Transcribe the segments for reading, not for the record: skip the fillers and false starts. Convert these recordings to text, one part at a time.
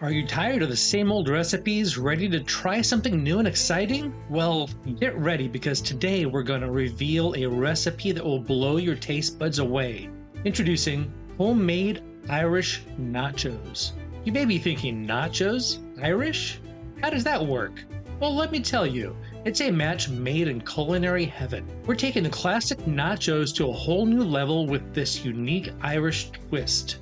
Are you tired of the same old recipes, ready to try something new and exciting? Well, get ready because today we're going to reveal a recipe that will blow your taste buds away. Introducing homemade Irish nachos. You may be thinking, nachos? Irish? How does that work? Well, let me tell you, it's a match made in culinary heaven. We're taking the classic nachos to a whole new level with this unique Irish twist.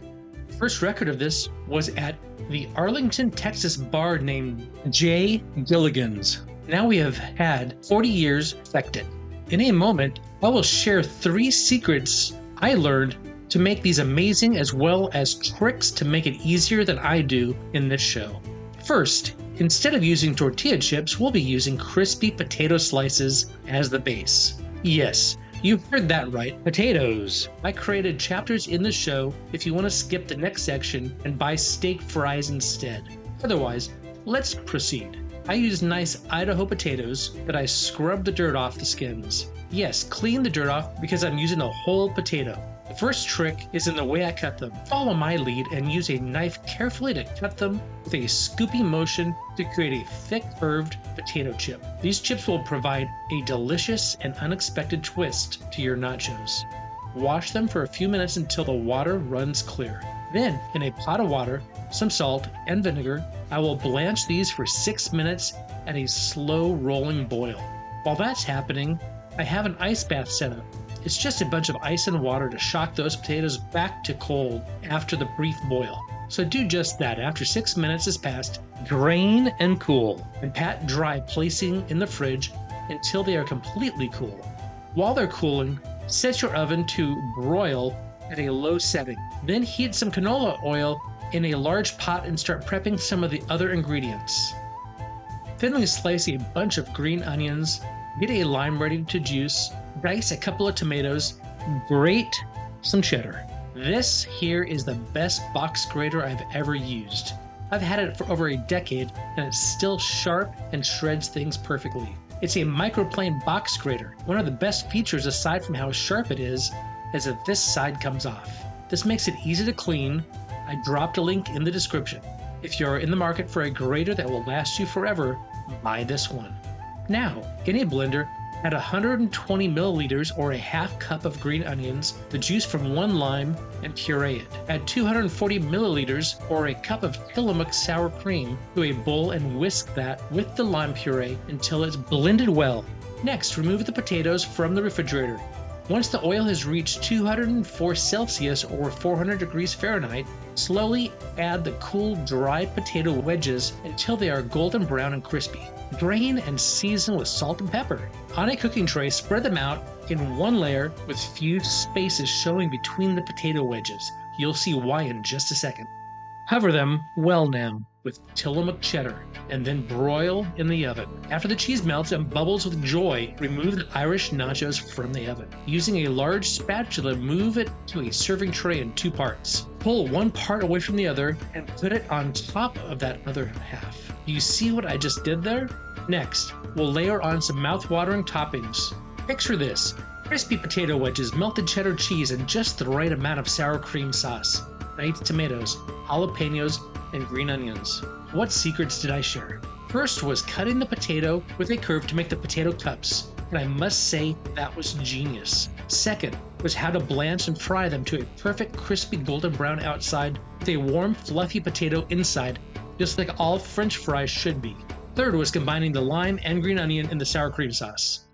First record of this was at the Arlington, Texas bar named J. Gilligan's. Now we have had 40 years perfected. In a moment, I will share 3 secrets I learned to make these amazing as well as tricks to make it easier than I do in this show. First, instead of using tortilla chips, we'll be using crispy potato slices as the base. Yes, you heard that right, potatoes. I created chapters in the show if you want to skip the next section and buy steak fries instead. Otherwise, let's proceed. I used nice Idaho potatoes that I scrubbed the dirt off the skins. Yes, clean the dirt off because I'm using a whole potato. The first trick is in the way I cut them. Follow my lead and use a knife carefully to cut them with a scoopy motion to create a thick curved potato chip. These chips will provide a delicious and unexpected twist to your nachos. Wash them for a few minutes until the water runs clear. Then, in a pot of water, some salt and vinegar, I will blanch these for 6 minutes at a slow rolling boil. While that's happening, I have an ice bath set up. It's just a bunch of ice and water to shock those potatoes back to cold after the brief boil. So do just that. After 6 minutes has passed, drain and cool, and pat dry, placing in the fridge until they are completely cool. While they're cooling, set your oven to broil at a low setting. Then heat some canola oil in a large pot and start prepping some of the other ingredients. Thinly slice a bunch of green onions, get a lime ready to juice, dice a couple of tomatoes, grate some cheddar. This here is the best box grater I've ever used. I've had it for over a decade and it's still sharp and shreds things perfectly. It's a microplane box grater. One of the best features aside from how sharp it is that this side comes off. This makes it easy to clean. I dropped a link in the description. If you're in the market for a grater that will last you forever, buy this one. Now, in a blender, add 120 milliliters or a half cup of green onions, the juice from 1 lime, and puree it. Add 240 milliliters or a cup of Tillamook sour cream to a bowl and whisk that with the lime puree until it's blended well. Next, remove the potatoes from the refrigerator. Once the oil has reached 204 Celsius or 400 degrees Fahrenheit, slowly add the cool, dried potato wedges until they are golden brown and crispy. Drain and season with salt and pepper. On a cooking tray, spread them out in one layer with few spaces showing between the potato wedges. You'll see why in just a second. Cover them well now with Tillamook cheddar and then broil in the oven. After the cheese melts and bubbles with joy, remove the Irish nachos from the oven. Using a large spatula, move it to a serving tray in 2 parts. Pull one part away from the other and put it on top of that other half. Do you see what I just did there? Next, we'll layer on some mouth-watering toppings. Picture this: crispy potato wedges, melted cheddar cheese, and just the right amount of sour cream sauce, diced tomatoes, jalapenos, and green onions. What secrets did I share? First was cutting the potato with a curve to make the potato cups, and I must say that was genius. Second was how to blanch and fry them to a perfect crispy golden brown outside with a warm fluffy potato inside, just like all French fries should be. Third was combining the lime and green onion in the sour cream sauce.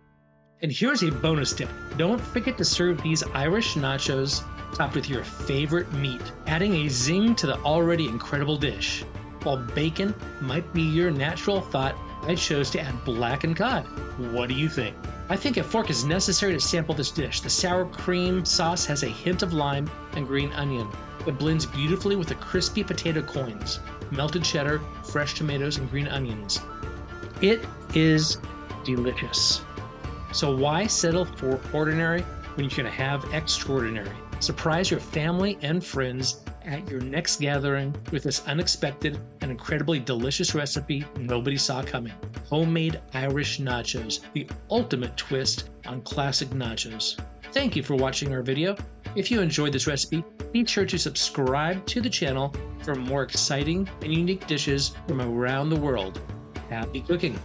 And here's a bonus tip. Don't forget to serve these Irish nachos topped with your favorite meat, adding a zing to the already incredible dish. While bacon might be your natural thought, I chose to add blackened cod. What do you think? I think a fork is necessary to sample this dish. The sour cream sauce has a hint of lime and green onion. It blends beautifully with the crispy potato coins, melted cheddar, fresh tomatoes, and green onions. It is delicious. So why settle for ordinary when you can have extraordinary? Surprise your family and friends at your next gathering with this unexpected and incredibly delicious recipe nobody saw coming. Homemade Irish nachos, the ultimate twist on classic nachos. Thank you for watching our video. If you enjoyed this recipe, be sure to subscribe to the channel for more exciting and unique dishes from around the world. Happy cooking!